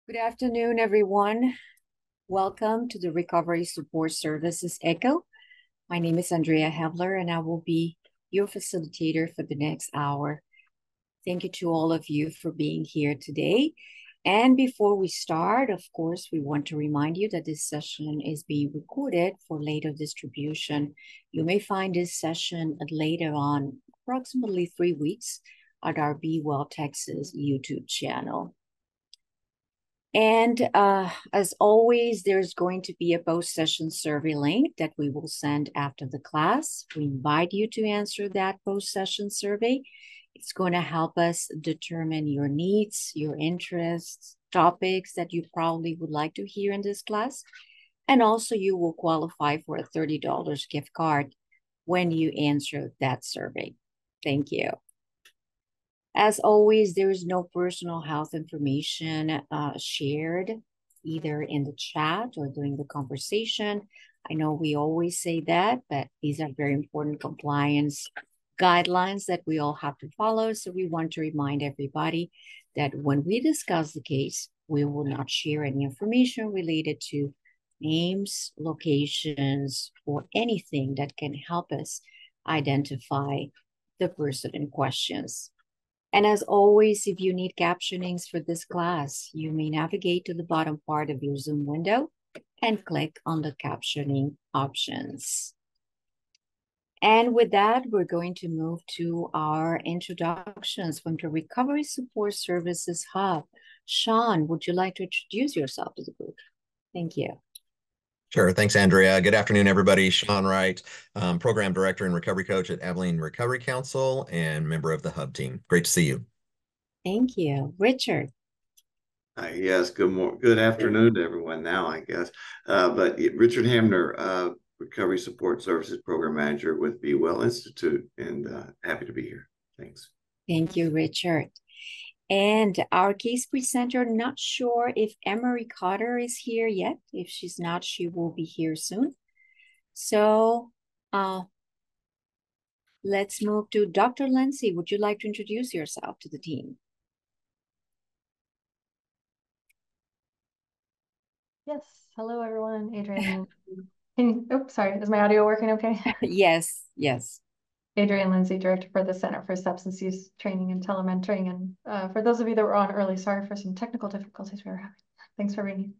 Good afternoon, everyone. Welcome to the Recovery Support Services ECHO. My name is Andrea Hebler, and I will be your facilitator for the next hour. Thank you to all of you for being here today. And before we start, of course, we want to remind you that this session is being recorded for later distribution. You may find this session later on, approximately 3 weeks, at our Be Well Texas YouTube channel. And as always, there's going to be a post-session survey link that we will send after the class. We invite you to answer that post-session survey. It's going to help us determine your needs, your interests, topics that you probably would like to hear in this class. And also you will qualify for a $30 gift card when you answer that survey. Thank you. As always, there is no personal health information shared either in the chat or during the conversation. I know we always say that, but these are very important compliance guidelines that we all have to follow. So we want to remind everybody that when we discuss the case, we will not share any information related to names, locations, or anything that can help us identify the person in questions. And as always, if you need captionings for this class, you may navigate to the bottom part of your Zoom window and click on the captioning options. And with that, we're going to move to our introductions from the Recovery Support Services Hub. Sean, would you like to introduce yourself to the group? Thank you. Sure. Thanks, Andrea. Good afternoon, everybody. Sean Wright, Program Director and Recovery Coach at Abilene Recovery Council and member of the Hub team. Great to see you. Thank you. Richard. Yes, good afternoon to everyone now, I guess. Richard Hamner, Recovery Support Services Program Manager with Be Well Institute, and happy to be here. Thanks. Thank you, Richard. And our case presenter, not sure if Emery Cotter is here yet. If she's not, she will be here soon. So let's move to Dr. Lindsay. Would you like to introduce yourself to the team? Yes. Hello, everyone. Adrienne. Sorry. Is my audio working okay? Yes, yes. Adrienne Lindsay, Director for the Center for Substance Use Training and Telementoring. And for those of you that were on early, sorry for some technical difficulties we were having. Thanks for being here.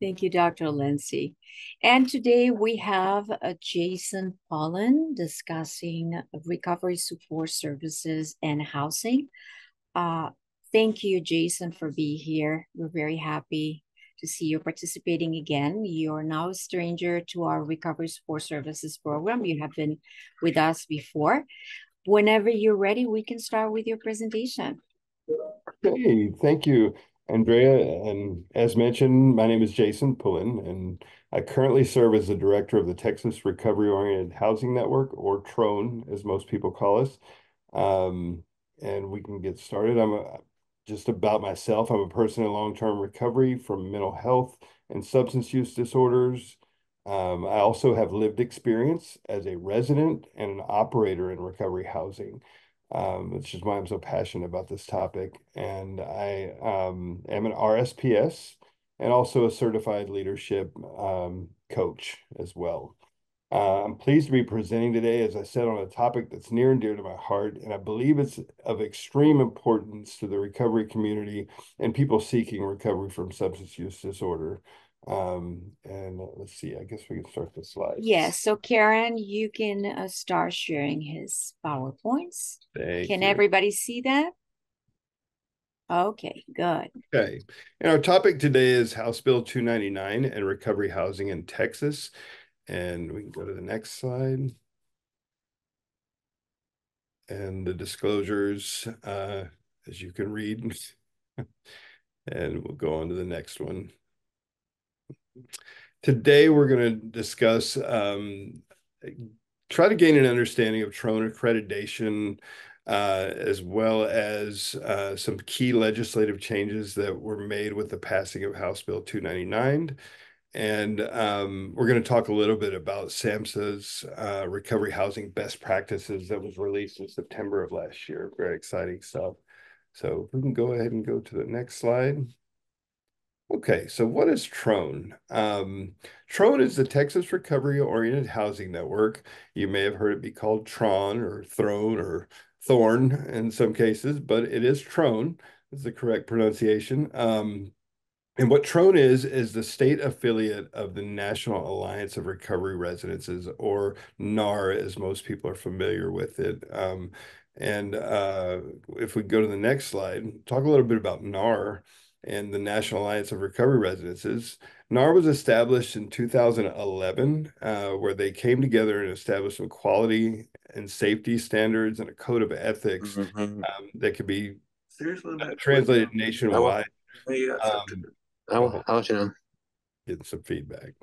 Thank you, Dr. Lindsay. And today we have Jason Pullin discussing recovery support services and housing. Thank you, Jason, for being here. We're very happy to see you participating again. You're now a stranger to our Recovery Support Services program. You have been with us before. Whenever you're ready, we can start with your presentation. Hey, thank you, Andrea. And as mentioned, my name is Jason Pullin, and I currently serve as the director of the Texas Recovery Oriented Housing Network, or TROHN, as most people call us. And we can get started. Just about myself. I'm a person in long-term recovery from mental health and substance use disorders. I also have lived experience as a resident and an operator in recovery housing, which is why I'm so passionate about this topic. And I am an RSPS and also a certified leadership coach as well. I'm pleased to be presenting today, as I said, on a topic that's near and dear to my heart, and I believe it's of extreme importance to the recovery community and people seeking recovery from substance use disorder. And let's see, I guess we can start the slides. Yes, so Karen, you can start sharing his PowerPoints. Can everybody see that? Okay, good. Okay, and our topic today is House Bill 299 and recovery housing in Texas. And we can go to the next slide. And the disclosures, as you can read. And we'll go on to the next one. Today, we're going to discuss, try to gain an understanding of TROHN accreditation, as well as some key legislative changes that were made with the passing of House Bill 299. And we're going to talk a little bit about SAMHSA's recovery housing best practices that was released in September of last year. Very exciting stuff. So we can go ahead and go to the next slide. Okay, so what is TROHN? TROHN is the Texas Recovery Oriented Housing Network. You may have heard it be called TRON or THRON or Thorn in some cases, but it is TROHN is the correct pronunciation. And what TROHN is the state affiliate of the National Alliance of Recovery Residences, or NAR, as most people are familiar with it. And if we go to the next slide, talk a little bit about NAR and the National Alliance of Recovery Residences. NAR was established in 2011, where they came together and established some quality and safety standards and a code of ethics that could be translated nationwide. I'll let you know. Getting some feedback.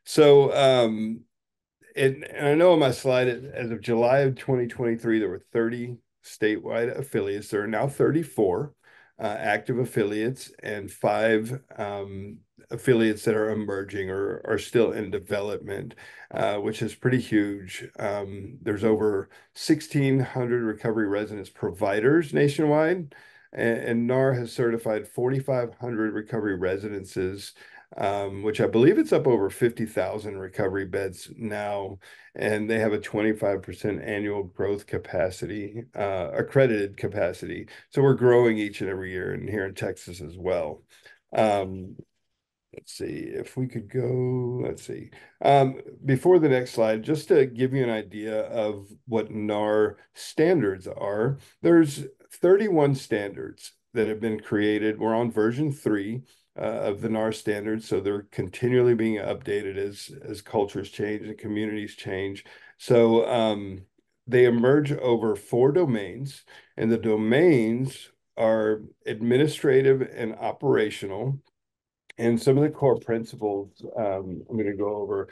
So, and I know on my slide, as of July of 2023, there were 30 statewide affiliates. There are now 34 active affiliates and 5 affiliates that are emerging or are still in development, which is pretty huge. There's over 1,600 recovery residence providers nationwide, and NAR has certified 4,500 recovery residences, which I believe it's up over 50,000 recovery beds now, and they have a 25% annual growth capacity, accredited capacity. So we're growing each and every year, and here in Texas as well. Let's see if we could go, let's see. Before the next slide, just to give you an idea of what NAR standards are, there's 31 standards that have been created. We're on version 3 of the NAR standards, so they're continually being updated as cultures change and communities change. So they emerge over 4 domains, and the domains are administrative and operational. And some of the core principles I'm going to go over.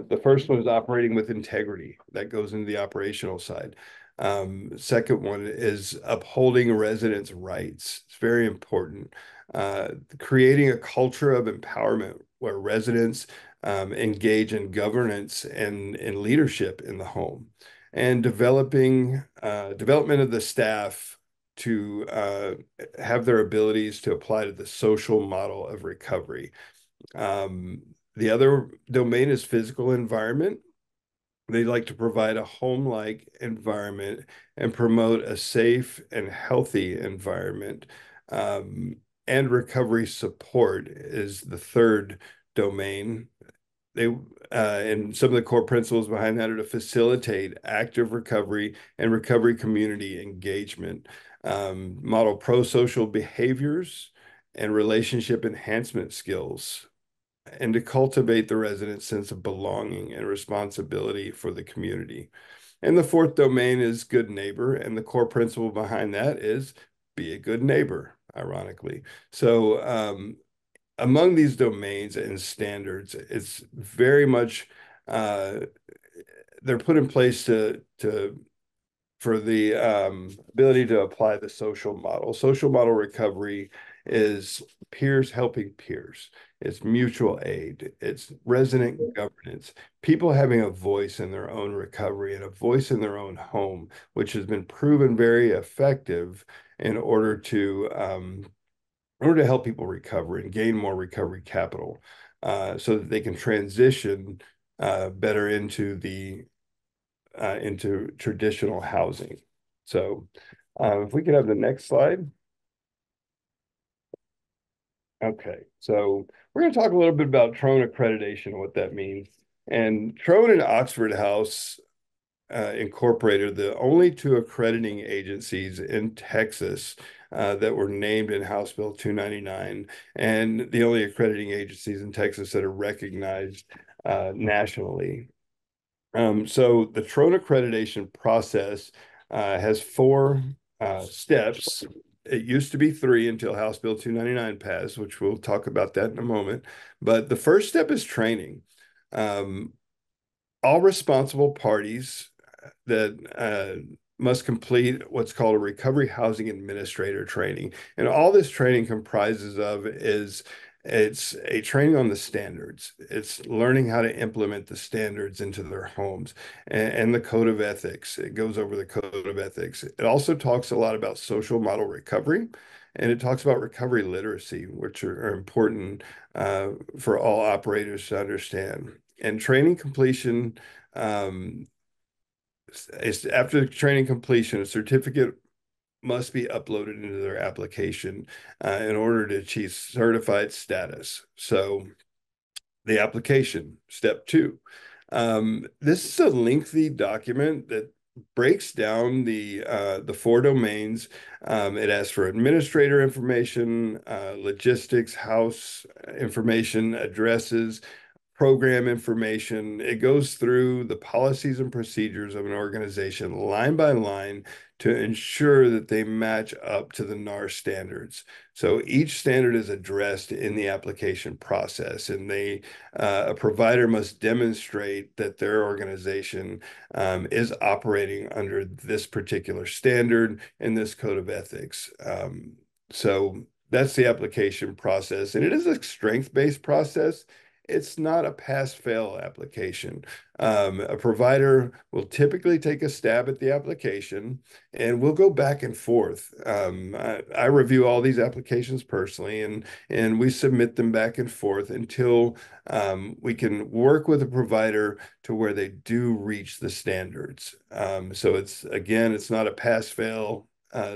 The first one is operating with integrity. That goes into the operational side. Second one is upholding residents' rights. It's very important. Creating a culture of empowerment where residents engage in governance and in leadership in the home. And development of the staff to have their abilities to apply to the social model of recovery. The other domain is physical environment. They like to provide a home-like environment and promote a safe and healthy environment. And recovery support is the third domain. And some of the core principles behind that are to facilitate active recovery and recovery community engagement, model pro-social behaviors and relationship enhancement skills, and to cultivate the resident's sense of belonging and responsibility for the community. And the fourth domain is good neighbor, and the core principle behind that is be a good neighbor, ironically. So among these domains and standards, it's very much they're put in place for the ability to apply the social model. Social model recovery is peers helping peers. It's mutual aid. It's resident governance. People having a voice in their own recovery and a voice in their own home, which has been proven very effective in order to help people recover and gain more recovery capital, so that they can transition better into traditional housing. So if we could have the next slide. Okay, so we're going to talk a little bit about TROHN accreditation and what that means. And TROHN and Oxford House Incorporated, the only 2 accrediting agencies in Texas that were named in House Bill 299, and the only accrediting agencies in Texas that are recognized nationally. So the TROHN accreditation process has 4 steps. It used to be 3 until House Bill 299 passed, which we'll talk about that in a moment. But the first step is training. All responsible parties that must complete what's called a recovery housing administrator training. And all this training comprises of it's a training on the standards. It's learning how to implement the standards into their homes and the code of ethics. It goes over the code of ethics. It also talks a lot about social model recovery and it talks about recovery literacy, which are important for all operators to understand. And training completion, after training completion, a certificate must be uploaded into their application in order to achieve certified status. So the application, step 2. This is a lengthy document that breaks down the 4 domains. It asks for administrator information, logistics, house information, addresses, program information. It goes through the policies and procedures of an organization line by line to ensure that they match up to the NAR standards. So each standard is addressed in the application process, and a provider must demonstrate that their organization is operating under this particular standard and this code of ethics. So that's the application process, and it is a strength-based process. It's not a pass-fail application. A provider will typically take a stab at the application, and we'll go back and forth. I review all these applications personally, and we submit them back and forth until we can work with a provider to where they do reach the standards. So it's not a pass-fail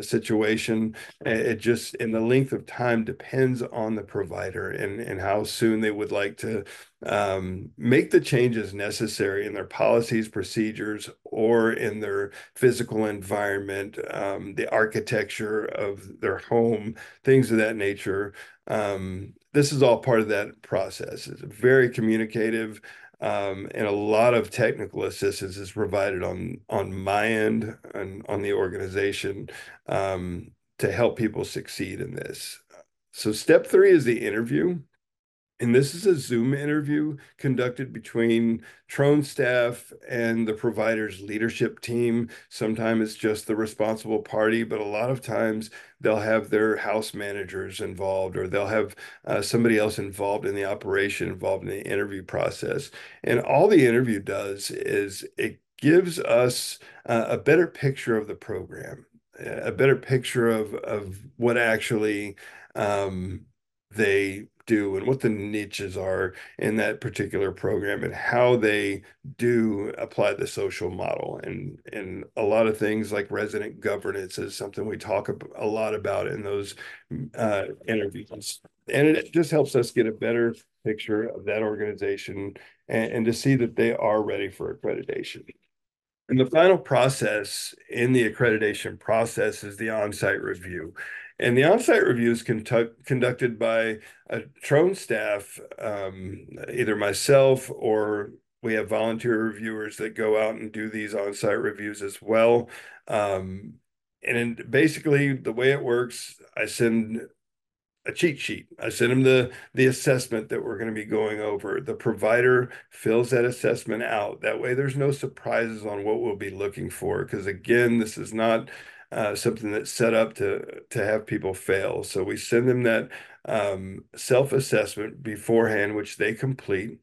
situation. It just, and the length of time depends on the provider and how soon they would like to make the changes necessary in their policies, procedures, or in their physical environment, the architecture of their home, things of that nature. This is all part of that process. It's very communicative. And a lot of technical assistance is provided on my end and on the organization to help people succeed in this. So step 3 is the interview. And this is a Zoom interview conducted between TROHN staff and the provider's leadership team. Sometimes it's just the responsible party, but a lot of times they'll have their house managers involved, or they'll have somebody else involved in the operation, involved in the interview process. And all the interview does is it gives us a better picture of the program, a better picture of what actually they do and what the niches are in that particular program and how they do apply the social model. And a lot of things like resident governance is something we talk a lot about in those interviews. And it just helps us get a better picture of that organization and to see that they are ready for accreditation. And the final process in the accreditation process is the on-site review. And the on-site review is conducted by a TROHN staff, either myself or we have volunteer reviewers that go out and do these on-site reviews as well. And basically the way it works, I send a cheat sheet. I send them the assessment that we're going to be going over. The provider fills that assessment out. That way there's no surprises on what we'll be looking for. Because again, this is not something that's set up to have people fail. So we send them that self-assessment beforehand, which they complete.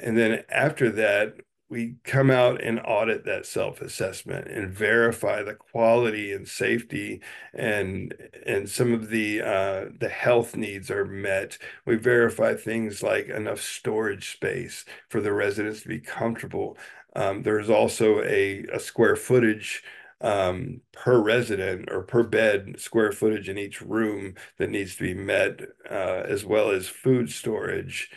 And then after that, we come out and audit that self-assessment and verify the quality and safety and some of the health needs are met. We verify things like enough storage space for the residents to be comfortable. There's also a square footage per resident or per bed square footage in each room that needs to be met, as well as food storage.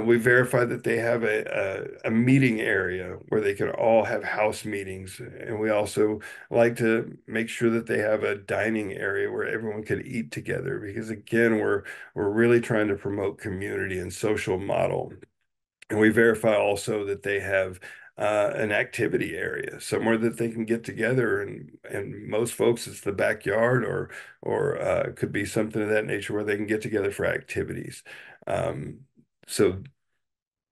We verify that they have a meeting area where they can all have house meetings. And we also like to make sure that they have a dining area where everyone could eat together, because again, we're really trying to promote community and social model. And we verify also that they have an activity area, somewhere that they can get together, and most folks it's the backyard or could be something of that nature where they can get together for activities. So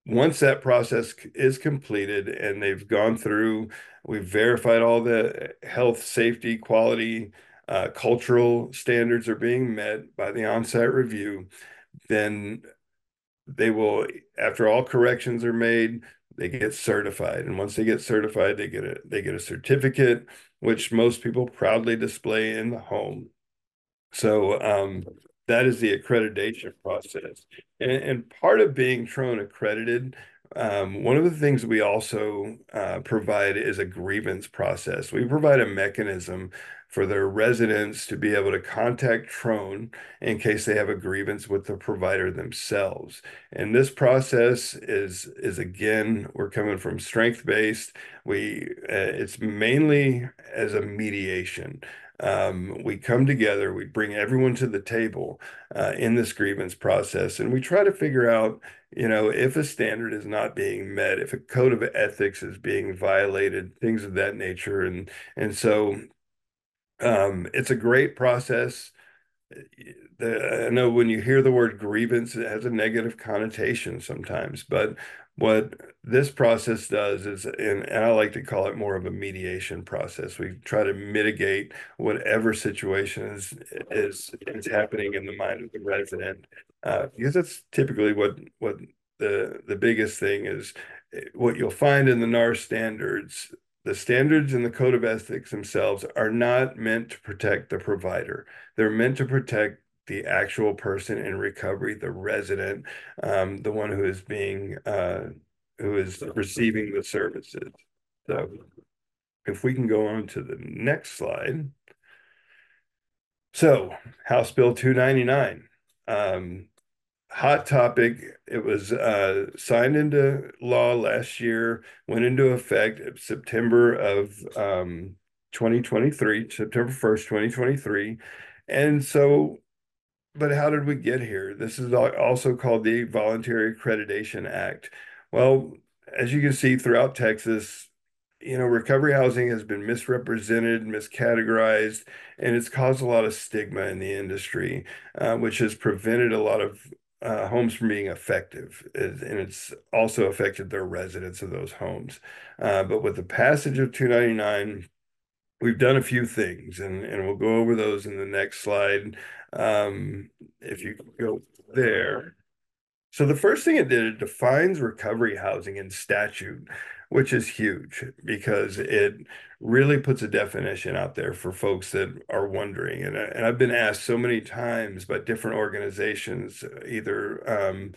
once that process is completed and they've gone through, we've verified all the health, safety, quality, cultural standards are being met by the on-site review, then they will, after all corrections are made, they get certified. And once they get certified, they get a certificate, which most people proudly display in the home. So that is the accreditation process. And part of being TROHN accredited, one of the things we also provide is a grievance process. We provide a mechanism for their residents to be able to contact TROHN in case they have a grievance with the provider themselves. And this process is again, we're coming from strength-based. It's mainly as a mediation. We come together, we bring everyone to the table in this grievance process, and we try to figure out, if a standard is not being met, if a code of ethics is being violated, things of that nature. And so it's a great process. I know when you hear the word grievance, it has a negative connotation sometimes, but what this process does is, and I like to call it more of a mediation process. We try to mitigate whatever situation is happening in the mind of the resident, because that's typically what the biggest thing is. What you'll find in the NAR standards, the standards and the code of ethics themselves are not meant to protect the provider. They're meant to protect the actual person in recovery, the resident, the one who is receiving the services. So if we can go on to the next slide. So House Bill 299, hot topic. It was signed into law last year, went into effect September of 2023, September 1st, 2023. And so, but how did we get here? This is also called the Voluntary Accreditation Act. Well, as you can see throughout Texas, recovery housing has been misrepresented, miscategorized, and it's caused a lot of stigma in the industry, which has prevented a lot of homes from being effective, and it's also affected the residents of those homes. But with the passage of 299, we've done a few things, and we'll go over those in the next slide. If you go there. So the first thing it did, it defines recovery housing in statute, which is huge because it really puts a definition out there for folks that are wondering. And I've been asked so many times by different organizations, either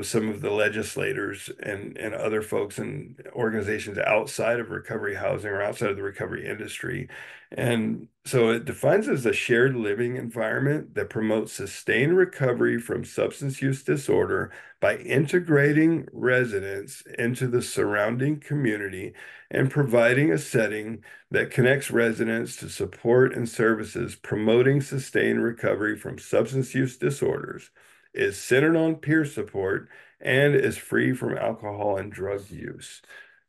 some of the legislators and other folks and organizations outside of recovery housing or outside of the recovery industry. And so it defines it as a shared living environment that promotes sustained recovery from substance use disorder by integrating residents into the surrounding community and providing a setting that connects residents to support and services promoting sustained recovery from substance use disorders, is centered on peer support, and is free from alcohol and drug use.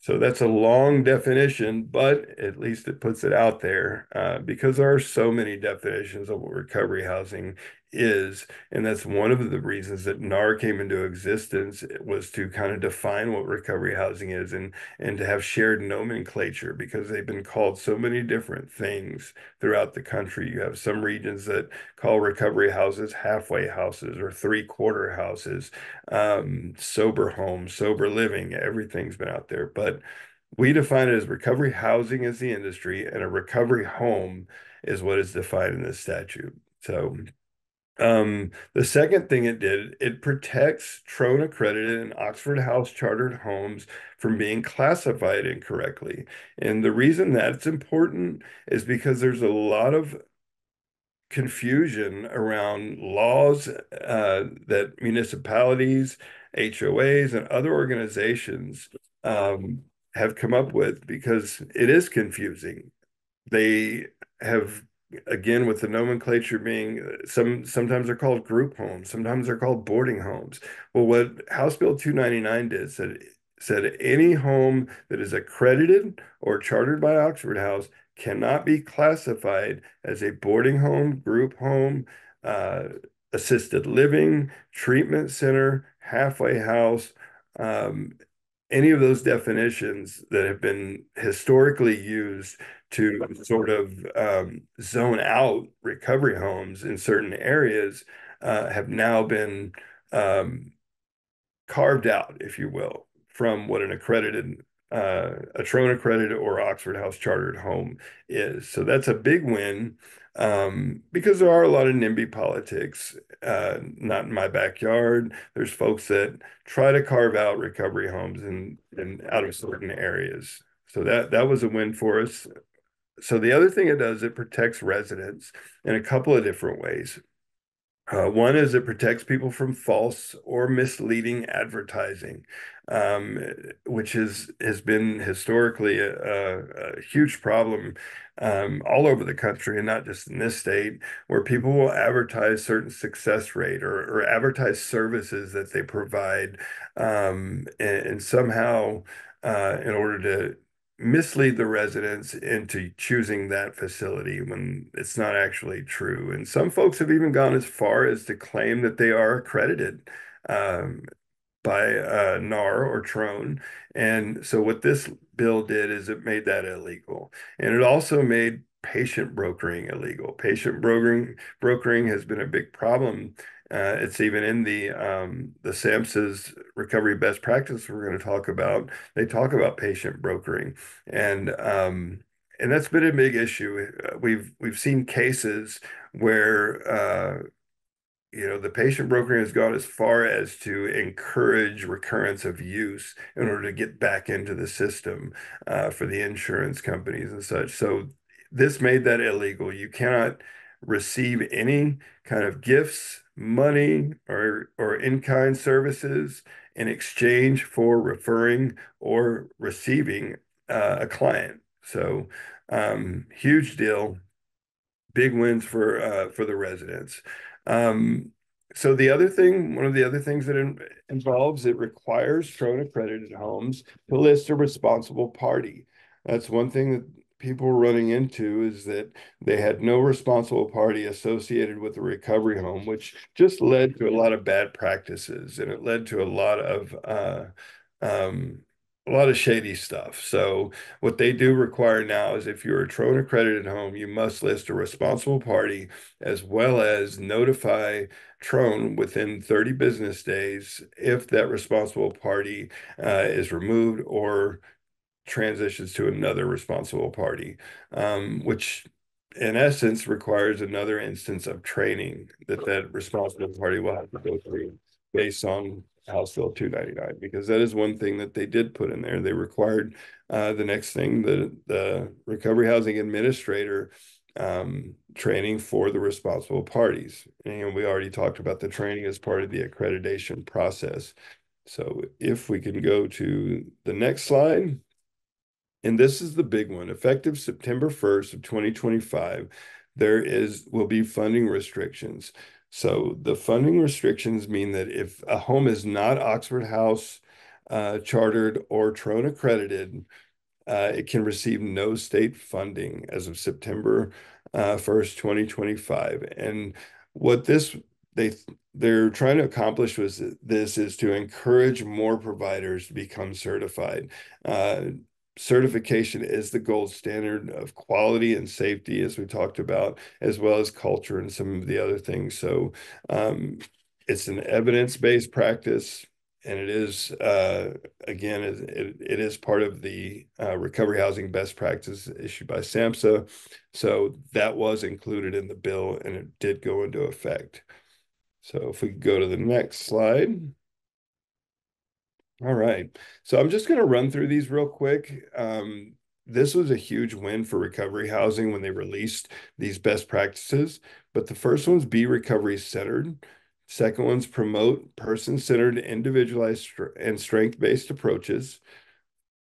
So that's a long definition, but at least it puts it out there because there are so many definitions of what recovery housing is. And that's one of the reasons that NAR came into existence, was to kind of define what recovery housing is and to have shared nomenclature, because they've been called so many different things throughout the country. You have some regions that call recovery houses halfway houses or three-quarter houses, sober homes, sober living, everything's been out there. But we define it as recovery housing as the industry, and a recovery home is what is defined in this statute. So the second thing it did, it protects TROHN accredited and Oxford House chartered homes from being classified incorrectly. And the reason that's important is because there's a lot of confusion around laws that municipalities, HOAs, and other organizations have come up with, because it is confusing. They have, again, with the nomenclature being, sometimes they're called group homes, sometimes they're called boarding homes. Well, what House Bill 299 did said any home that is accredited or chartered by Oxford House cannot be classified as a boarding home, group home, assisted living, treatment center, halfway house, any of those definitions that have been historically used to sort of zone out recovery homes in certain areas have now been carved out, if you will, from what an accredited, a TROHN accredited or Oxford House chartered home is. So that's a big win. because there are a lot of NIMBY politics, not in my backyard. There's folks that try to carve out recovery homes in out of certain areas. So that was a win for us. So the other thing it does, it protects residents in a couple of different ways. One is it protects people from false or misleading advertising, um, which has been historically a huge problem all over the country and not just in this state, where people will advertise certain success rate or advertise services that they provide, and somehow in order to mislead the residents into choosing that facility when it's not actually true. And some folks have even gone as far as to claim that they are accredited um, by NAR or TROHN. And so what this bill did is it made that illegal. And it also made patient brokering illegal. Patient brokering has been a big problem. It's even in the SAMHSA's recovery best practice we're going to talk about. They talk about patient brokering, and that's been a big issue. We've seen cases where the patient brokering has gone as far as to encourage recurrence of use in order to get back into the system for the insurance companies and such. So this made that illegal. You cannot receive any kind of gifts, money, or in-kind services in exchange for referring or receiving a client. So huge deal, big wins for the residents. So one of the other things that involves, it requires TROHN accredited homes to list a responsible party. That's one thing that people were running into, is that they had no responsible party associated with the recovery home, which just led to a lot of bad practices, and it led to a lot of shady stuff. So what they do require now is, if you're a TROHN accredited home, you must list a responsible party, as well as notify TROHN within 30 business days if that responsible party is removed or transitions to another responsible party, which in essence requires another instance of training that responsible party will have to go through based on House Bill 299, because that is one thing that they did put in there. They required the next thing, the recovery housing administrator training for the responsible parties. And we already talked about the training as part of the accreditation process. So if we can go to the next slide. And this is the big one. Effective September 1st of 2025, will be funding restrictions. So the funding restrictions mean that if a home is not Oxford House chartered or TROHN accredited, it can receive no state funding as of September 1st, 2025. And what they're trying to accomplish is to encourage more providers to become certified. Certification is the gold standard of quality and safety, as we talked about, as well as culture and some of the other things. So it's an evidence-based practice, and it is, again, it is part of the recovery housing best practice issued by SAMHSA. So that was included in the bill, and it did go into effect. So if we go to the next slide. All right. So I'm just going to run through these real quick. This was a huge win for recovery housing when they released these best practices. But the first one's be recovery centered. Second one's promote person-centered, individualized, and strength-based approaches.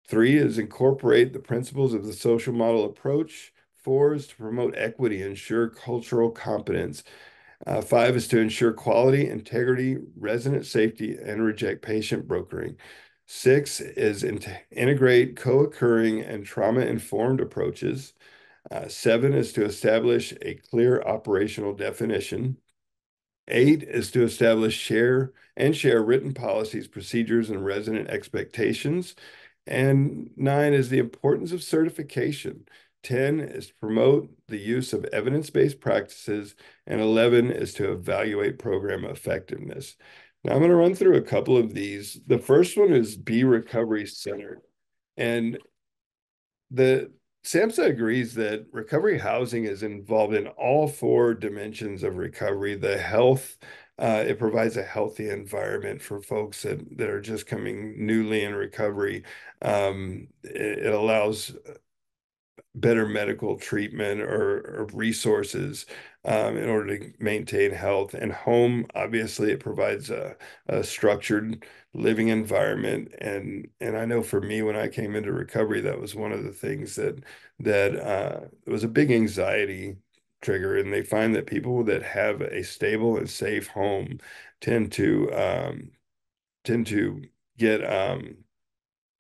3 is incorporate the principles of the social model approach. 4 is to promote equity, ensure cultural competence. 5 is to ensure quality, integrity, resident safety, and reject patient brokering. 6 is integrate co-occurring and trauma-informed approaches. 7 is to establish a clear operational definition. 8 is to establish share written policies, procedures, and resident expectations. And 9 is the importance of certification. 10 is to promote the use of evidence-based practices, and 11 is to evaluate program effectiveness. Now I'm going to run through a couple of these. The first one is be recovery centered. And SAMHSA agrees that recovery housing is involved in all four dimensions of recovery. The health, it provides a healthy environment for folks that are just coming newly in recovery. It allows better medical treatment or resources in order to maintain health. And home, obviously, it provides a structured living environment. And I know for me, when I came into recovery, that was one of the things that was a big anxiety trigger. And they find that people that have a stable and safe home tend to get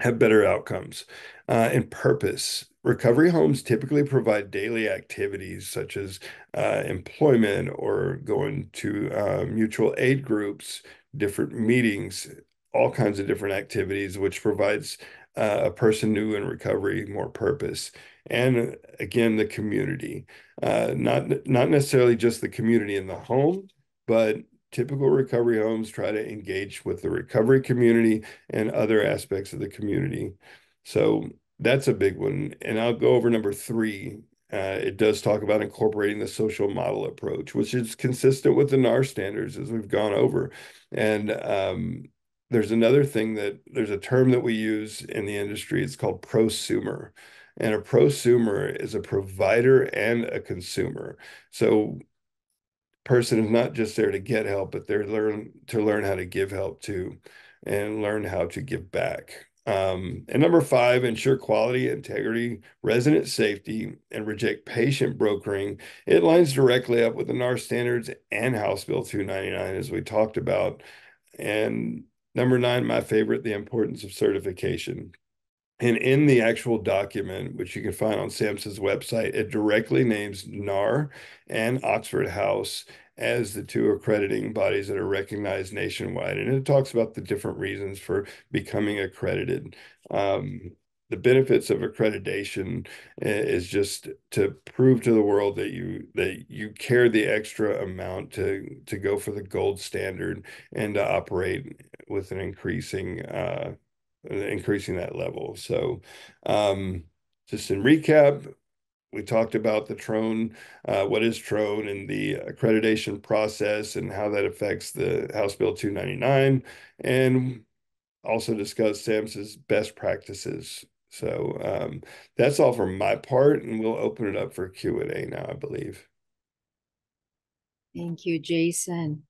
have better outcomes. And purpose. Recovery homes typically provide daily activities such as employment or going to mutual aid groups, different meetings, all kinds of different activities, which provides a person new in recovery more purpose. And again, the community, not necessarily just the community in the home, but typical recovery homes try to engage with the recovery community and other aspects of the community. So that's a big one. And I'll go over number three. It does talk about incorporating the social model approach, which is consistent with the NAR standards as we've gone over. And there's another thing there's a term that we use in the industry. It's called prosumer. And a prosumer is a provider and a consumer. So person is not just there to get help, but they're to learn how to give help too, and learn how to give back. And number five, ensure quality, integrity, resident safety, and reject patient brokering. It lines directly up with the NAR standards and House Bill 299, as we talked about. And number nine, my favorite, the importance of certification. And in the actual document, which you can find on SAMHSA's website, it directly names NAR and Oxford House as the two accrediting bodies that are recognized nationwide. And it talks about the different reasons for becoming accredited. The benefits of accreditation is just to prove to the world that you care the extra amount to go for the gold standard and to operate with an increasing that level. So just in recap, we talked about the TROHN, what is TROHN and the accreditation process and how that affects the House Bill 299, and also discussed SAMHSA's best practices. So that's all from my part, and we'll open it up for Q&A now, I believe. Thank you, Jason.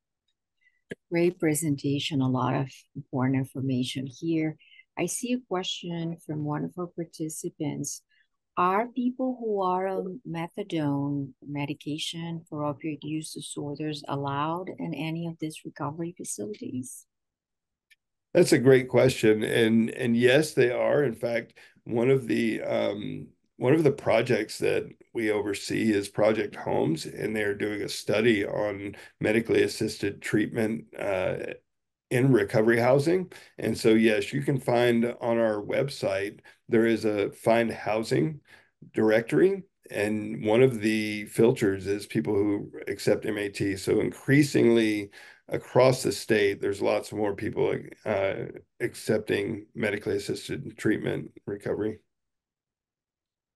Great presentation, a lot of important information here. I see a question from one of our participants. Are people who are on methadone medication for opioid use disorders allowed in any of these recovery facilities? That's a great question, and yes, they are. In fact, one of the projects that we oversee is Project Homes, and they're doing a study on medically assisted treatment in recovery housing. And so, yes, you can find on our website, there is a find housing directory. And one of the filters is people who accept MAT. So increasingly across the state, there's lots more people accepting medically assisted treatment recovery.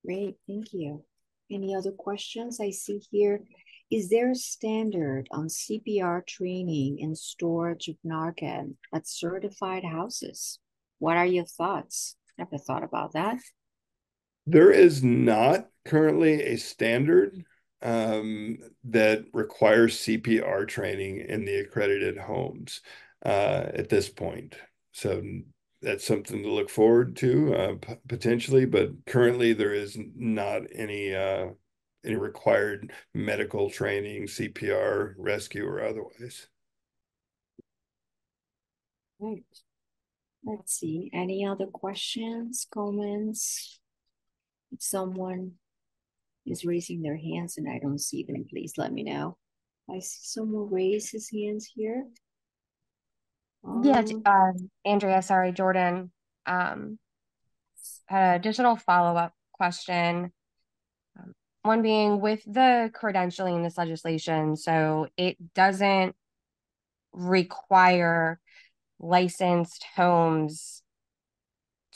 Great, thank you. Any other questions I see here? Is there a standard on CPR training and storage of Narcan at certified houses? What are your thoughts? Never thought about that. There is not currently a standard that requires CPR training in the accredited homes at this point. So that's something to look forward to potentially, but currently there is not any required medical training, CPR, rescue, or otherwise. Right. Let's see. Any other questions, comments? If someone is raising their hands and I don't see them, please let me know. I see someone raise his hands here. Yeah, Andrea, sorry, Jordan. Had an additional follow-up question. One being with the credentialing in this legislation, so it doesn't require licensed homes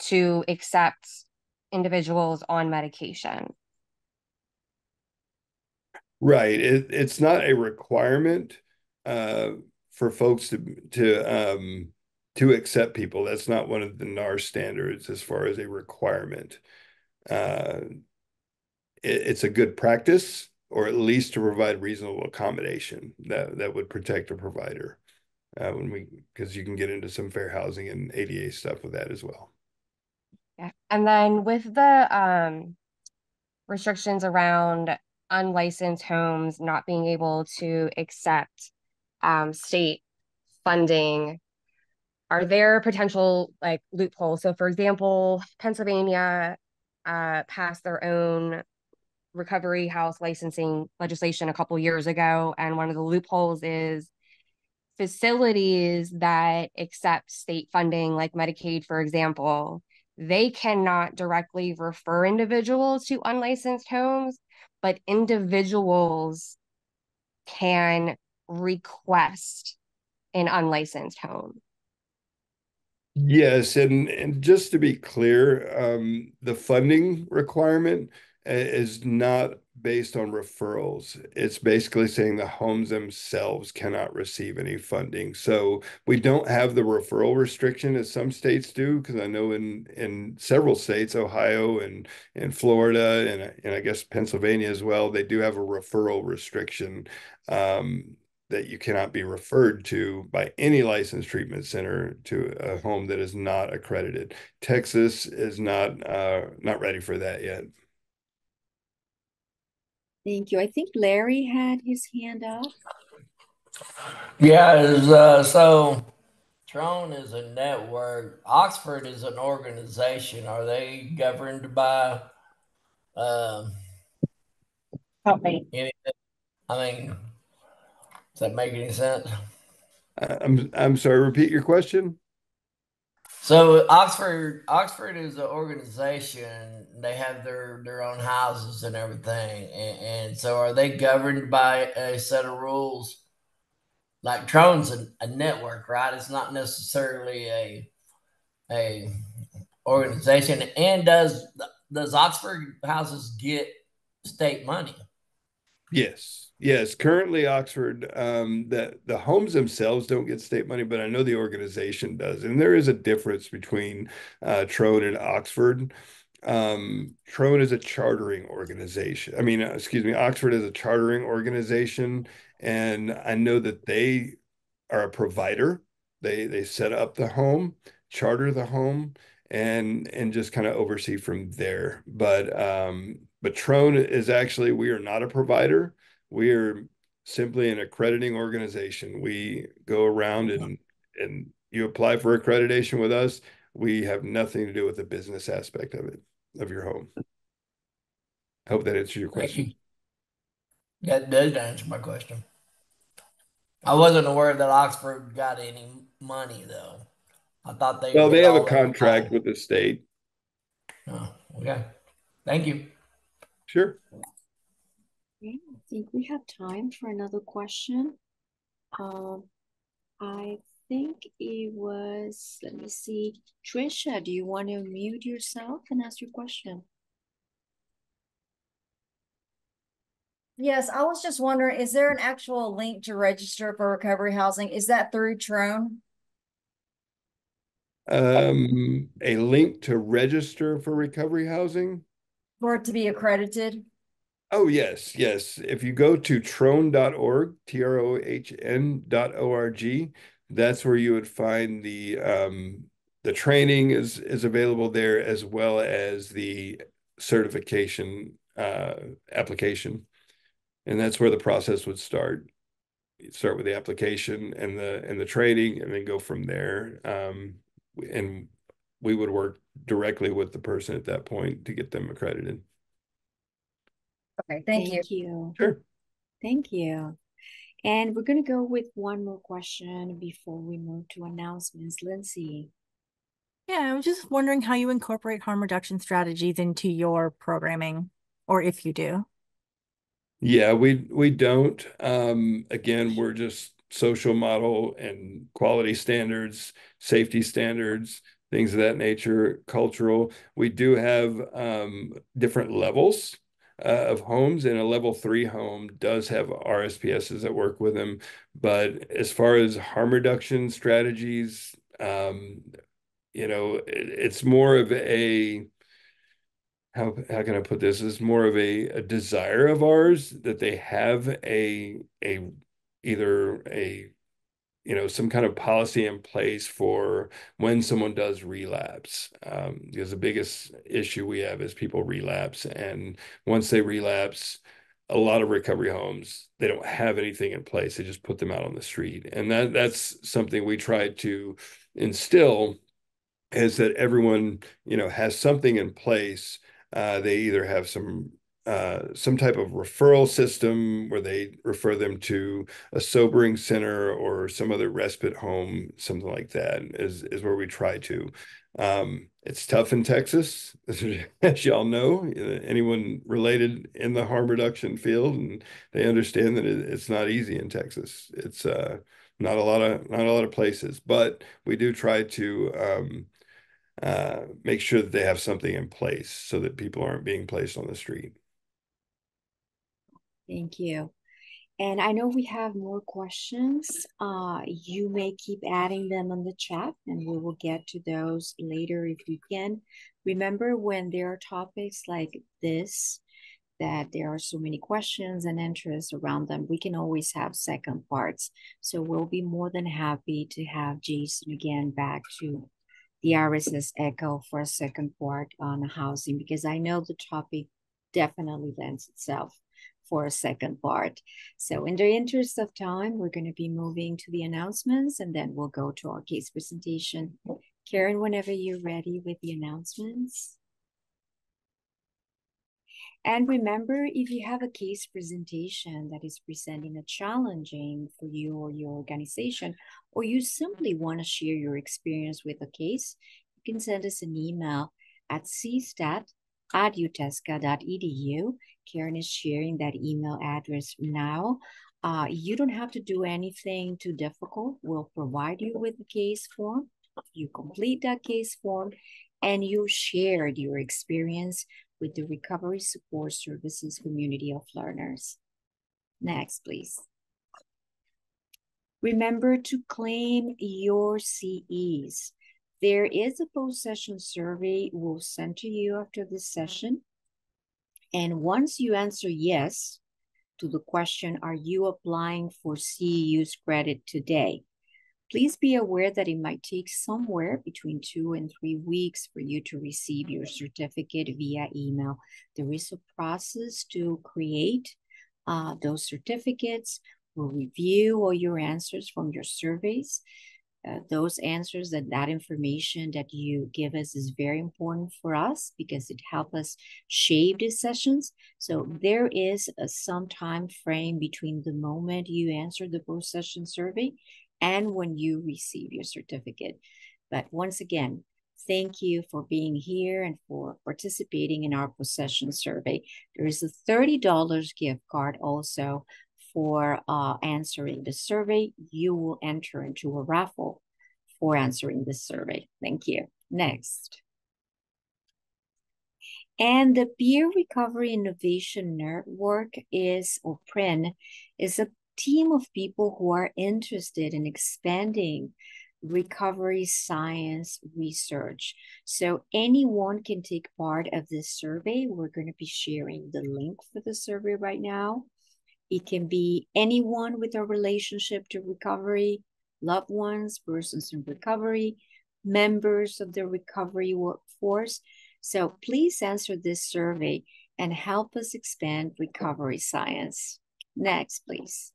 to accept individuals on medication. Right. It's not a requirement for folks to accept people. That's not one of the NAR standards as far as a requirement. It's a good practice, or at least to provide reasonable accommodation that would protect a provider. Because you can get into some fair housing and ADA stuff with that as well. Yeah. And then with the restrictions around unlicensed homes not being able to accept state funding, are there potential like loopholes? So for example, Pennsylvania passed their own recovery house licensing legislation a couple years ago, and one of the loopholes is facilities that accept state funding, like Medicaid, for example, they cannot directly refer individuals to unlicensed homes, but individuals can request an unlicensed home. Yes, and just to be clear, the funding requirement is not based on referrals. It's basically saying the homes themselves cannot receive any funding. So we don't have the referral restriction as some states do, because I know in several states, Ohio and Florida and I guess Pennsylvania as well, they do have a referral restriction. That you cannot be referred to by any licensed treatment center to a home that is not accredited. Texas is not ready for that yet. Thank you. I think Larry had his hand up. Yeah, so TROHN is a network. Oxford is an organization. Are they governed by anything? I mean, does that make any sense? I'm sorry, repeat your question. So Oxford is an organization. They have their own houses and everything. And so are they governed by a set of rules? Like TROHN's a network, right? It's not necessarily a organization. And does Oxford houses get state money? Yes. Currently, Oxford, that the homes themselves don't get state money, but I know the organization does, and there is a difference between TROHN and Oxford. TROHN is a chartering organization. Excuse me, Oxford is a chartering organization, and I know that they are a provider. They set up the home, charter the home, and just kind of oversee from there. But TROHN is actually, we are not a provider. We are simply an accrediting organization. We go around and you apply for accreditation with us. We have nothing to do with the business aspect of it, of your home. I hope that answers your question. That does answer my question. I wasn't aware that Oxford got any money though. I thought they Well, did they have a all their contract with the state. Oh, okay. Thank you. Sure. Okay, I think we have time for another question. I think it was, let me see. Trisha, do you want to mute yourself and ask your question? Yes, I was just wondering, is there an actual link to register for recovery housing? Is that through TROHN? A link to register for recovery housing? For it to be accredited? Oh, yes. If you go to TROHN.org, TROHN.org, that's where you would find the training is available there, as well as the certification application. And that's where the process would start. You'd start with the application and the training, and then go from there. And we would work directly with the person at that point to get them accredited. Okay, thank you. Sure. Thank you. And we're going to go with one more question before we move to announcements. Lindsay. Yeah, I was just wondering how you incorporate harm reduction strategies into your programming, or if you do. Yeah, we don't. Again, we're just social model and quality standards, safety standards. things of that nature, cultural. We do have different levels of homes, and a level 3 home does have RSPSs that work with them. But as far as harm reduction strategies, it's more of a, how can I put this? It's more of a desire of ours that they have either a some kind of policy in place for when someone does relapse. Because the biggest issue we have is people relapse, and once they relapse, a lot of recovery homes, they don't have anything in place. They just put them out on the street, and that's something we try to instill, is that everyone has something in place. They either have some type of referral system where they refer them to a sobering center or some other respite home, something like that is where we try to. It's tough in Texas, as y'all know, anyone related in the harm reduction field, and they understand that it's not easy in Texas. It's not a lot of places, but we do try to make sure that they have something in place so that people aren't being placed on the street. Thank you. And I know we have more questions. You may keep adding them in the chat and we will get to those later if we can. Remember, when there are topics like this, that there are so many questions and interests around them, we can always have second parts. So we'll be more than happy to have Jason again back to the RSS Echo for a second part on housing, because I know the topic definitely lends itself for a second part. So in the interest of time, we're going to be moving to the announcements, and then we'll go to our case presentation. Karen, whenever you're ready with the announcements. And remember, if you have a case presentation that is presenting a challenging for you or your organization, or you simply want to share your experience with a case, you can send us an email at cstat@utesca.edu. Karen is sharing that email address now. You don't have to do anything too difficult. We'll provide you with the case form. You complete that case form, and you shared your experience with the Recovery Support Services community of learners. Next, please. Remember to claim your CEs. There is a post-session survey we'll send to you after this session. And once you answer yes to the question, are you applying for CEUs credit today? Please be aware that it might take somewhere between 2 and 3 weeks for you to receive your certificate via email. There is a process to create those certificates. We'll review all your answers from your surveys. Those answers, that information that you give us is very important for us because it helps us shape these sessions. So there is some time frame between the moment you answer the post-session survey and when you receive your certificate. But once again, thank you for being here and for participating in our post-session survey. There is a $30 gift card also for answering the survey. You will enter into a raffle for answering this survey. Thank you. Next. And the Peer Recovery Innovation Network is, or PRIN, is a team of people who are interested in expanding recovery science research. So anyone can take part of this survey. We're going to be sharing the link for the survey right now. It can be anyone with a relationship to recovery, loved ones, persons in recovery, members of the recovery workforce. So please answer this survey and help us expand recovery science. Next, please.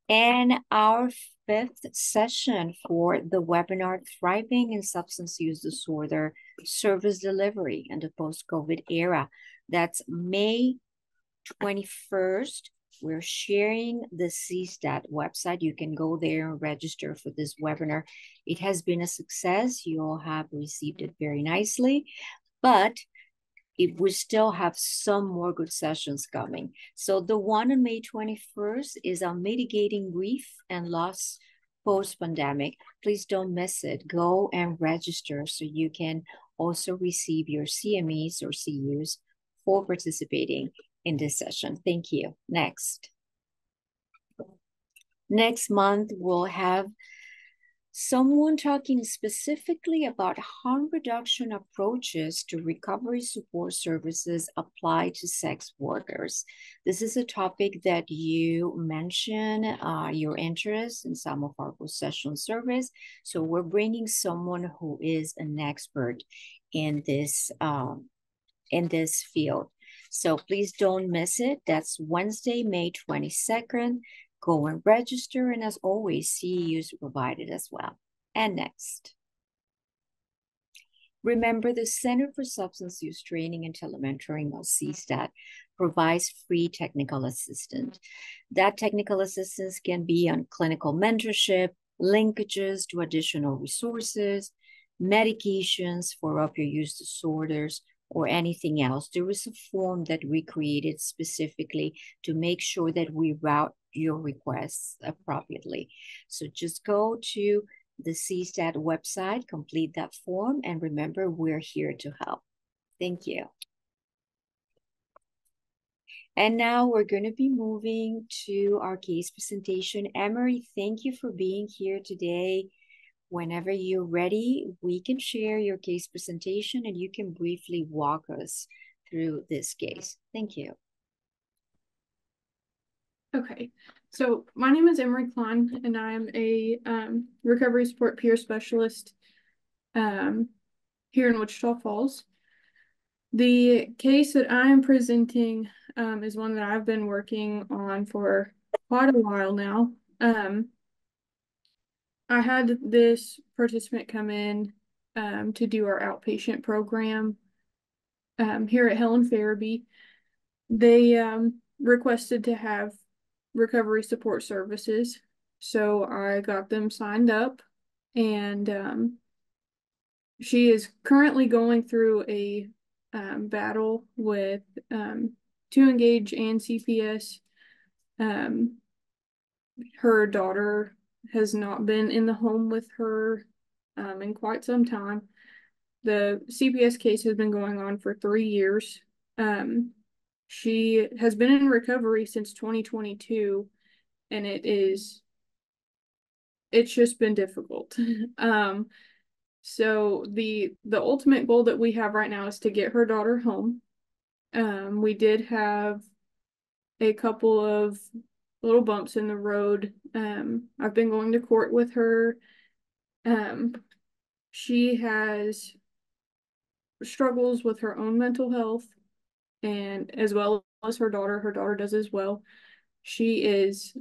And our 5th session for the webinar, Thriving in Substance Use Disorder Service Delivery in the Post-COVID Era. That's May 21st. We're sharing the CSTAT website. You can go there and register for this webinar. It has been a success. You all have received it very nicely, but we still have some more good sessions coming. So the one on May 21st is on mitigating grief and loss post-pandemic. Please don't miss it. Go and register so you can also receive your CMEs or CUs for participating in this session. Thank you. Next month, we'll have someone talking specifically about harm reduction approaches to recovery support services applied to sex workers. This is a topic that you mentioned your interest in some of our post-session surveys. So we're bringing someone who is an expert in this field. So please don't miss it. That's Wednesday, May 22nd. Go and register, and as always, CEUs are provided as well. And next. Remember, the Center for Substance Use Training and Telementoring, or CSTAT, provides free technical assistance. That technical assistance can be on clinical mentorship, linkages to additional resources, medications for opioid use disorders, or anything else. There is a form that we created specifically to make sure that we route your requests appropriately. So just go to the CSTAT website, complete that form, and remember, we're here to help. Thank you. And now we're going to be moving to our case presentation. Emery, thank you for being here today. Whenever you're ready, we can share your case presentation and you can briefly walk us through this case. Thank you. Okay, so my name is Emery Klein, and I am a recovery support peer specialist here in Wichita Falls. The case that I am presenting is one that I've been working on for quite a while now. I had this participant come in to do our outpatient program here at Helen Farabee. They requested to have recovery support services, so I got them signed up, and she is currently going through a battle with 2Engage and CPS. Her daughter has not been in the home with her in quite some time. The CPS case has been going on for 3 years. She has been in recovery since 2022, and it's just been difficult. So the ultimate goal that we have right now is to get her daughter home. We did have a couple of little bumps in the road. I've been going to court with her. She has struggles with her own mental health, and as well as her daughter does as well. She is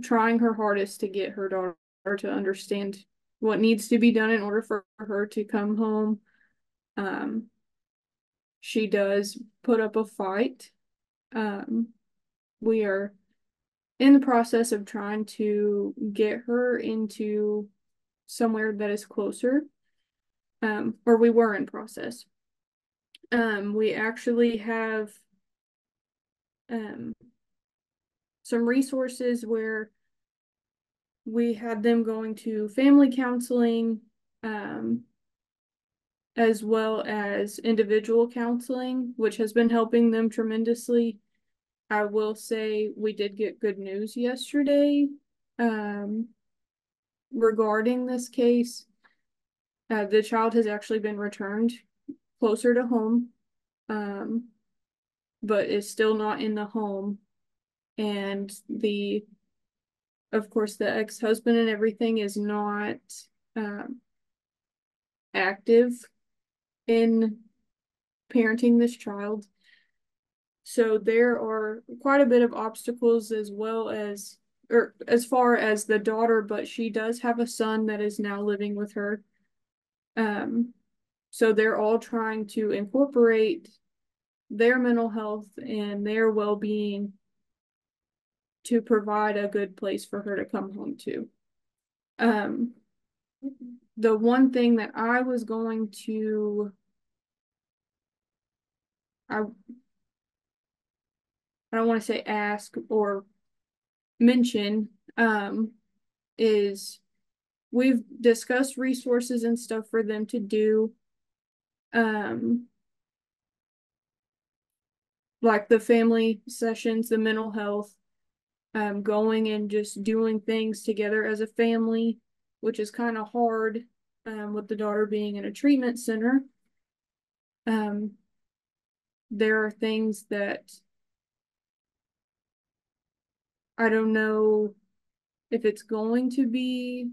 trying her hardest to get her daughter to understand what needs to be done in order for her to come home. She does put up a fight. We are in the process of trying to get her into somewhere that is closer, or we were in process. We actually have some resources where we had them going to family counseling, as well as individual counseling, which has been helping them tremendously. I will say we did get good news yesterday regarding this case. The child has actually been returned closer to home, but is still not in the home. And of course, the ex-husband and everything is not active in parenting this child. So there are quite a bit of obstacles, as well as, or as far as the daughter, but she does have a son that is now living with her. So they're all trying to incorporate their mental health and their well-being to provide a good place for her to come home to. The one thing that I was going to, I don't want to say ask or mention, is we've discussed resources and stuff for them to do. Like the family sessions, the mental health, going and just doing things together as a family, which is kind of hard with the daughter being in a treatment center. There are things that I don't know if it's going to be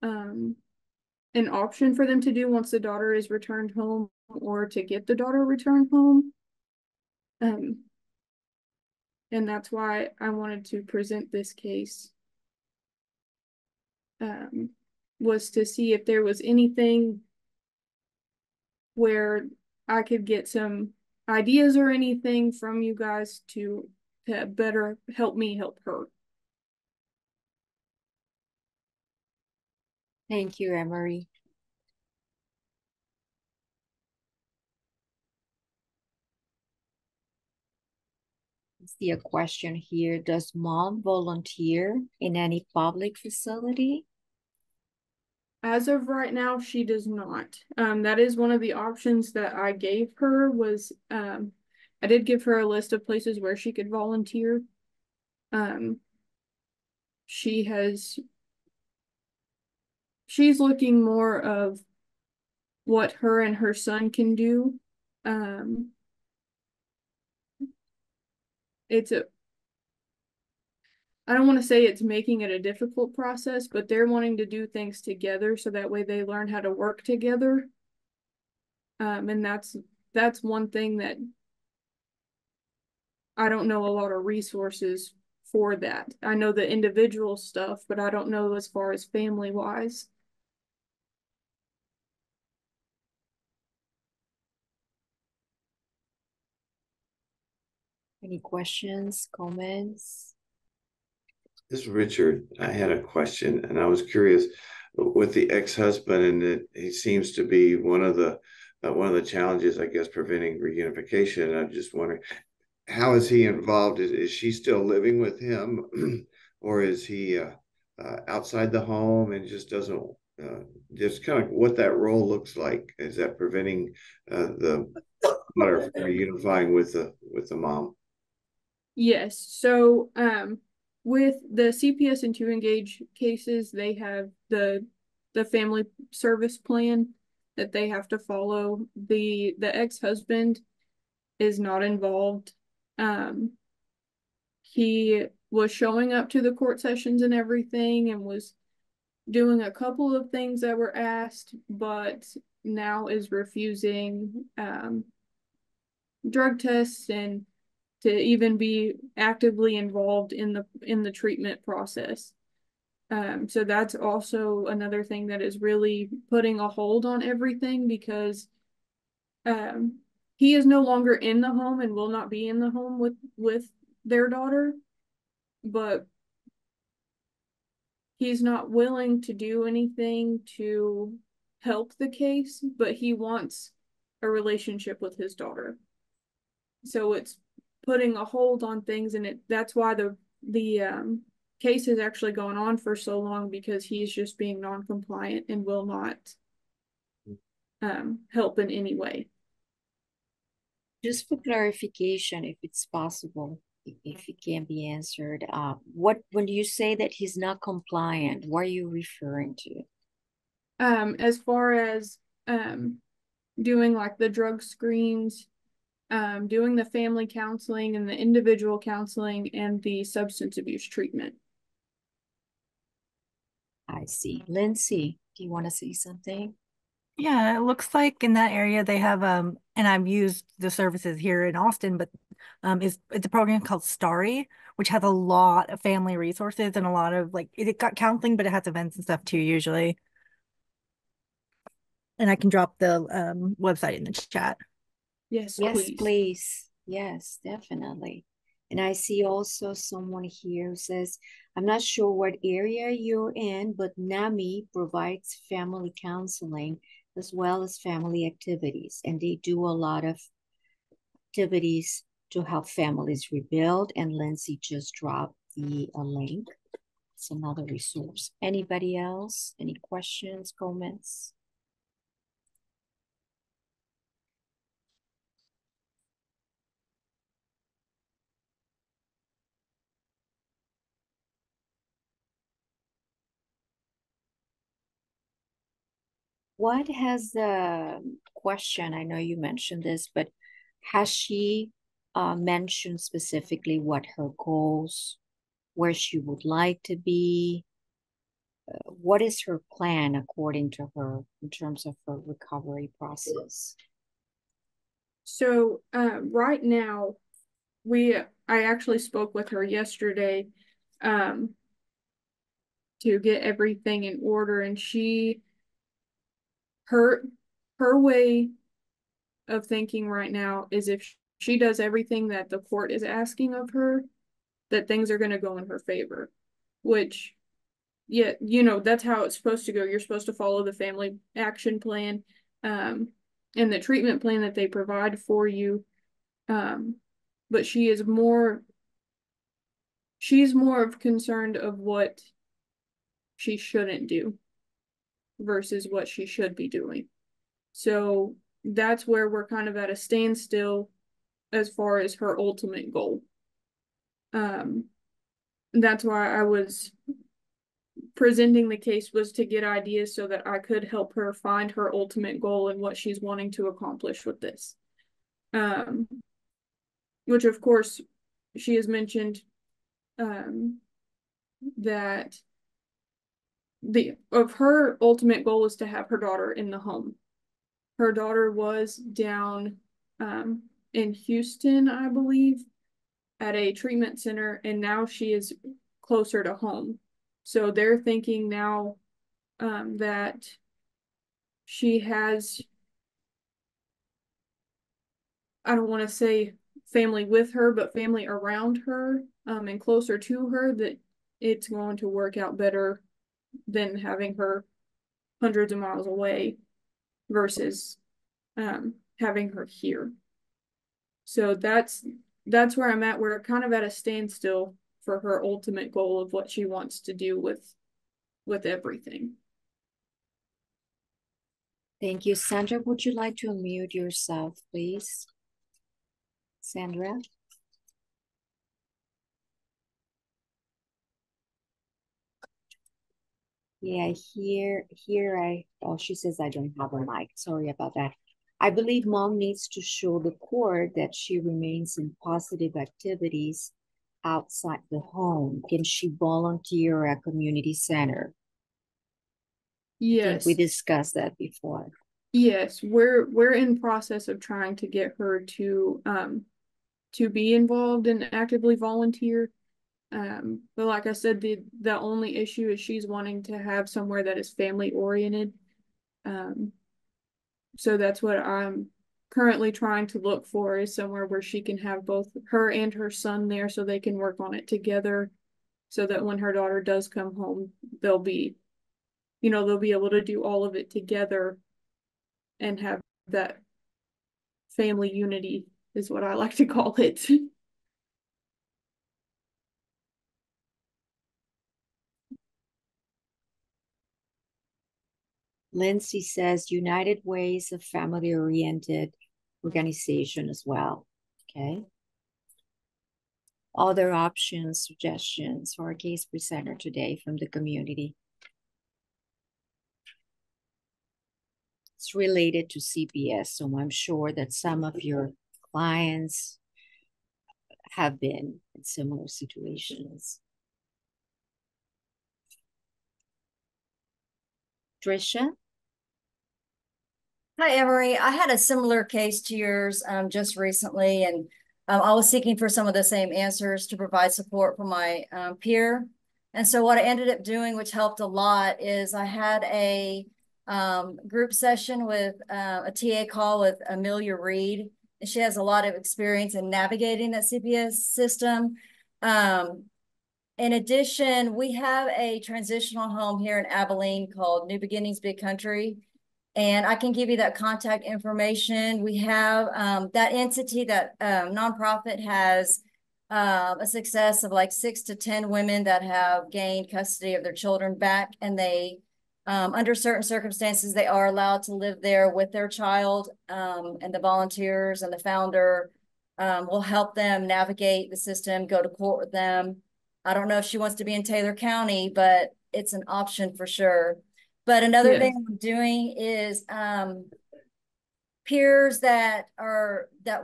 an option for them to do once the daughter is returned home, or to get the daughter returned home. And that's why I wanted to present this case, was to see if there was anything where I could get some ideas or anything from you guys to better help me help her. Thank you, Emery. I see a question here. Does mom volunteer in any public facility? As of right now, she does not. That is one of the options that I gave her was, I did give her a list of places where she could volunteer. She's looking more of what her and her son can do. I don't want to say it's making it a difficult process, but they're wanting to do things together so that way they learn how to work together. And that's one thing that I don't know a lot of resources for that. I know the individual stuff, but I don't know as far as family wise. Any questions, comments? This is Richard. I had a question, and I was curious with the ex-husband, and that he seems to be one of the challenges, I guess, preventing reunification. I'm just wondering, how is he involved? Is she still living with him, or is he outside the home and just doesn't just kind of what that role looks like? Is that preventing the daughter from reunifying with the mom? Yes. So with the CPS and 2Engage cases, they have the family service plan that they have to follow. The ex-husband is not involved. He was showing up to the court sessions and everything and was doing a couple of things that were asked, but now is refusing drug tests and to even be actively involved in the treatment process. So that's also another thing that is really putting a hold on everything, because he is no longer in the home and will not be in the home with their daughter, but he's not willing to do anything to help the case, but he wants a relationship with his daughter. So it's putting a hold on things, and that's why the case has actually gone on for so long, because he's just being non-compliant and will not help in any way. Just for clarification, if it's possible, if it can be answered, when you say that he's not compliant, what are you referring to? As far as doing like the drug screens, doing the family counseling and the individual counseling and the substance abuse treatment. I see. Lindsay, do you want to say something? Yeah, it looks like in that area they have and I've used the services here in Austin, but it's a program called Starry, which has a lot of family resources and a lot of it got counseling, but it has events and stuff too usually. And I can drop the website in the chat. Yes, yes, please. Yes, definitely. And I see also someone here who says, I'm not sure what area you're in, but NAMI provides family counseling as well as family activities. And they do a lot of activities to help families rebuild. And Lindsay just dropped the link. It's another resource. Anybody else? Any questions, comments? What has the question, I know you mentioned this, but has she mentioned specifically what her goals, where she would like to be? What is her plan according to her in terms of her recovery process? So right now, I actually spoke with her yesterday to get everything in order, and her way of thinking right now is if she does everything that the court is asking of her, that things are going to go in her favor, which, yeah, that's how it's supposed to go. You're supposed to follow the family action plan and the treatment plan that they provide for you. But she's more of concerned of what she shouldn't do versus what she should be doing. So that's where we're kind of at a standstill as far as her ultimate goal. That's why I was presenting the case, was to get ideas so that I could help her find her ultimate goal and what she's wanting to accomplish with this. Which of course she has mentioned that her ultimate goal is to have her daughter in the home. Her daughter was down in Houston, I believe, at a treatment center, and now she is closer to home. So they're thinking now that she has, I don't want to say family with her, but family around her and closer to her, that it's going to work out better than having her hundreds of miles away versus having her here. So that's where I'm at. We're kind of at a standstill for her ultimate goal of what she wants to do with everything. Thank you. Sandra, would you like to unmute yourself, please? Sandra? Yeah, oh, she says I don't have a mic. Sorry about that. I believe mom needs to show the court that she remains in positive activities outside the home. Can she volunteer at a community center? Yes. I think we discussed that before. Yes, we're in process of trying to get her to be involved and actively volunteer. But like I said, the only issue is she's wanting to have somewhere that is family oriented. So that's what I'm currently trying to look for, is somewhere where she can have both her and her son there so they can work on it together, so that when her daughter does come home, they'll be able to do all of it together and have that family unity, is what I like to call it. Lindsay says United Way is a family-oriented organization as well. Okay. Other options, suggestions for a case presenter today from the community. It's related to CPS, so I'm sure that some of your clients have been in similar situations. Trisha? Hi, Emery. I had a similar case to yours just recently, and I was seeking for some of the same answers to provide support for my peer. And so what I ended up doing, which helped a lot, is I had a group session with a TA call with Amelia Reed. And she has a lot of experience in navigating that CPS system. In addition, we have a transitional home here in Abilene called New Beginnings Big Country. And I can give you that contact information. We have that entity, that nonprofit, has a success of like 6 to 10 women that have gained custody of their children back, and they, under certain circumstances, they are allowed to live there with their child, and the volunteers and the founder will help them navigate the system, go to court with them. I don't know if she wants to be in Taylor County, but it's an option for sure. But another Yes. thing I'm doing is peers that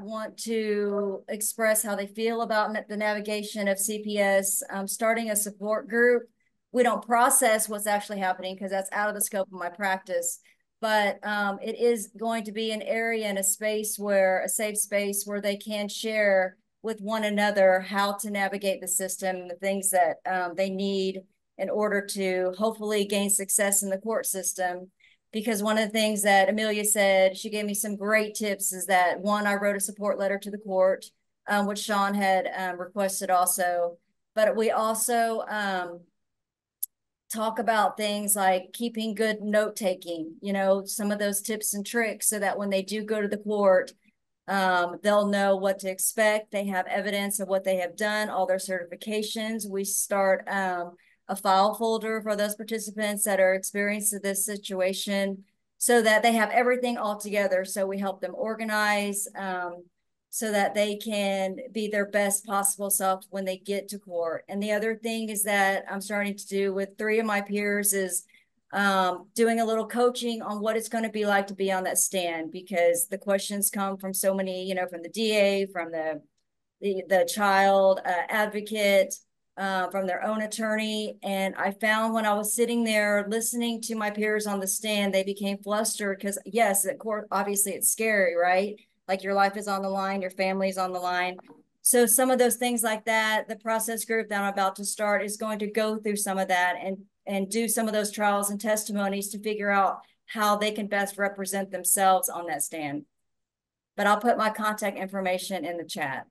want to express how they feel about the navigation of CPS, starting a support group. We don't process what's actually happening because that's out of the scope of my practice, but it is going to be an area and a space where, a safe space where they can share with one another how to navigate the system, the things that they need in order to hopefully gain success in the court system. Because one of the things that Amelia said, she gave me some great tips, is that one, I wrote a support letter to the court, which Sean had requested also. But we also talk about things like keeping good note taking, you know, some of those tips and tricks, so that when they do go to the court, they'll know what to expect. They have evidence of what they have done, all their certifications. We start a file folder for those participants that are experiencing this situation, so that they have everything all together. So we help them organize, so that they can be their best possible self when they get to court. And the other thing is that I'm starting to do with 3 of my peers is doing a little coaching on what it's going to be like to be on that stand, because the questions come from so many, you know, from the DA, from the child advocate, from their own attorney. And I found when I was sitting there listening to my peers on the stand, they became flustered because, yes, at court, obviously it's scary, right? Like your life is on the line, your family's on the line. So some of those things like that, the process group that I'm about to start is going to go through some of that and do some of those trials and testimonies to figure out how they can best represent themselves on that stand. But I'll put my contact information in the chat.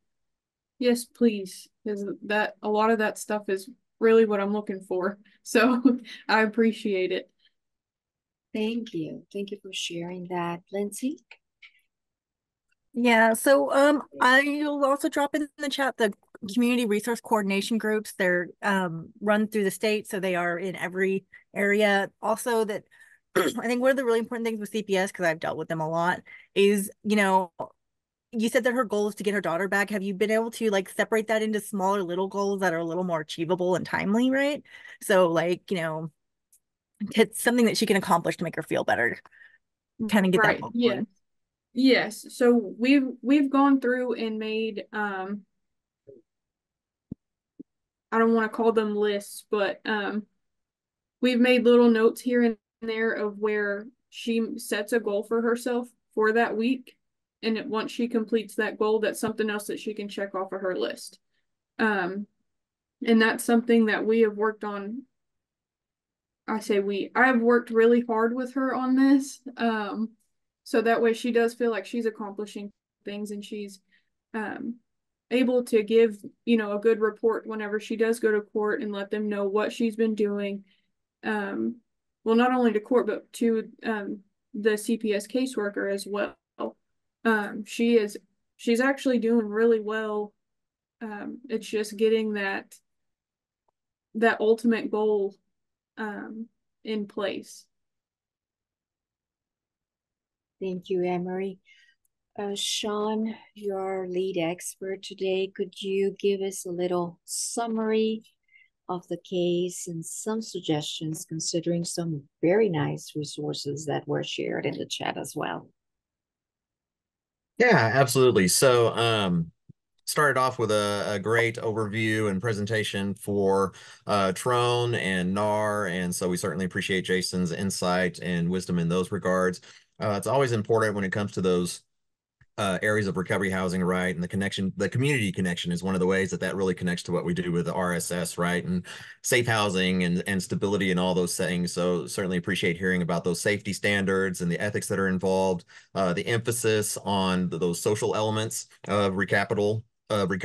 Yes, please, because that, a lot of that stuff is really what I'm looking for. So I appreciate it. Thank you. Thank you for sharing that, Lindsay. Yeah, so I'll also drop in the chat the community resource coordination groups. They're run through the state, so they are in every area. Also, that I think one of the really important things with CPS, because I've dealt with them a lot, is, you know, you said that her goal is to get her daughter back. Have you been able to like separate that into smaller little goals that are a little more achievable and timely, right? So like, you know, it's something that she can accomplish to make her feel better. Kind of get that. Yeah. Yes. So we've gone through and made I don't want to call them lists, but we've made little notes here and there of where she sets a goal for herself for that week. And once she completes that goal, that's something else that she can check off of her list. And that's something that we have worked on. I have worked really hard with her on this. So that way she does feel like she's accomplishing things, and she's able to give, you know, a good report whenever she does go to court and let them know what she's been doing. Well, not only to court, but to the CPS caseworker as well. She's actually doing really well. It's just getting that ultimate goal in place. Thank you, Emery. Sean, your lead expert today, could you give us a little summary of the case and some suggestions, considering some very nice resources that were shared in the chat as well? Yeah, absolutely. So started off with a great overview and presentation for TROHN and NAR, and so we certainly appreciate Jason's insight and wisdom in those regards. It's always important when it comes to those areas of recovery housing, right? And the connection, the community connection is one of the ways that really connects to what we do with the RSS, right? And safe housing and stability and all those things. So certainly appreciate hearing about those safety standards and the ethics that are involved, the emphasis on those social elements of recovery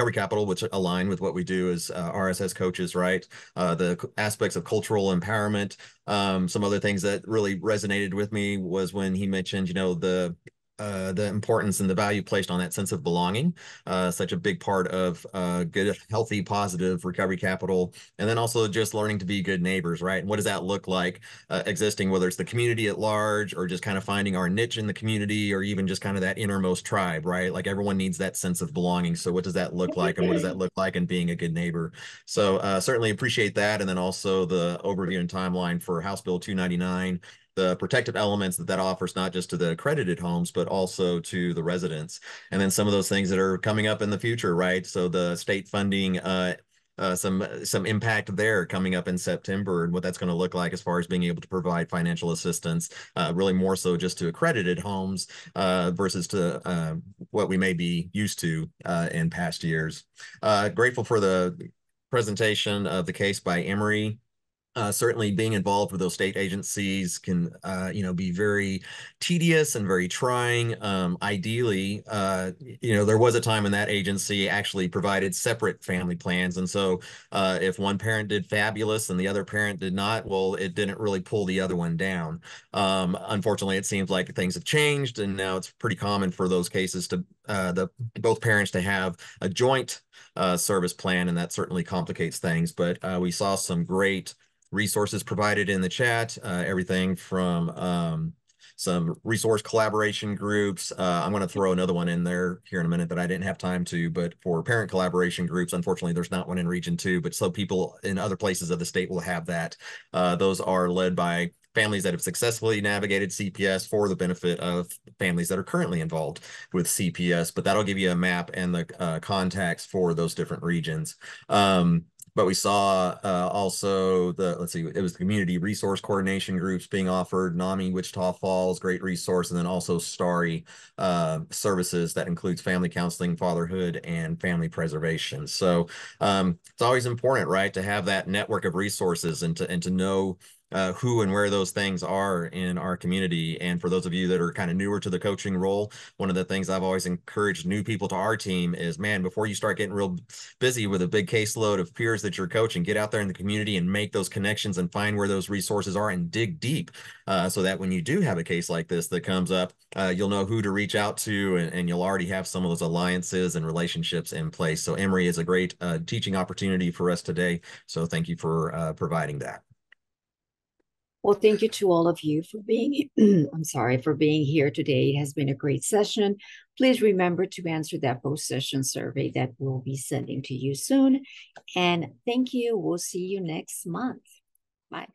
capital, which align with what we do as RSS coaches, right? The aspects of cultural empowerment. Some other things that really resonated with me was when he mentioned, you know, the the importance and the value placed on that sense of belonging, such a big part of good, healthy, positive recovery capital. And then also just learning to be good neighbors, right? And what does that look like existing, whether it's the community at large or just kind of finding our niche in the community, or even just kind of that innermost tribe, right? Like everyone needs that sense of belonging. So what does that look like, and what does that look like in being a good neighbor? So certainly appreciate that. And then also the overview and timeline for House Bill 299, the protective elements that that offers, not just to the accredited homes, but also to the residents. And then some of those things that are coming up in the future, right? So the state funding, some impact there coming up in September, and what that's going to look like as far as being able to provide financial assistance, really more so just to accredited homes versus to what we may be used to in past years. Grateful for the presentation of the case by Emory. Certainly being involved with those state agencies can, be very tedious and very trying. Ideally, there was a time when that agency actually provided separate family plans. And so if one parent did fabulous and the other parent did not, well, it didn't really pull the other one down. Unfortunately, it seems like things have changed, and now it's pretty common for those cases to both parents to have a joint service plan, and that certainly complicates things. But we saw some great resources provided in the chat, everything from some resource collaboration groups. I'm going to throw another one in there here in a minute that I didn't have time to, but for parent collaboration groups, unfortunately, there's not one in Region 2, but so people in other places of the state will have that. Those are led by families that have successfully navigated CPS for the benefit of families that are currently involved with CPS, but that'll give you a map and the contacts for those different regions. But we saw also it was the community resource coordination groups being offered, NAMI, Wichita Falls, great resource, and then also STARI services that includes family counseling, fatherhood, and family preservation. So it's always important, right, to have that network of resources and to know who and where those things are in our community. And for those of you that are kind of newer to the coaching role, one of the things I've always encouraged new people to our team is, man, before you start getting real busy with a big caseload of peers that you're coaching, get out there in the community and make those connections and find where those resources are and dig deep, so that when you do have a case like this that comes up, you'll know who to reach out to, and you'll already have some of those alliances and relationships in place. So Emory is a great teaching opportunity for us today. So thank you for providing that. Well, thank you to all of you for being, for being here today. It has been a great session. Please remember to answer that post-session survey that we'll be sending to you soon. And thank you. We'll see you next month. Bye.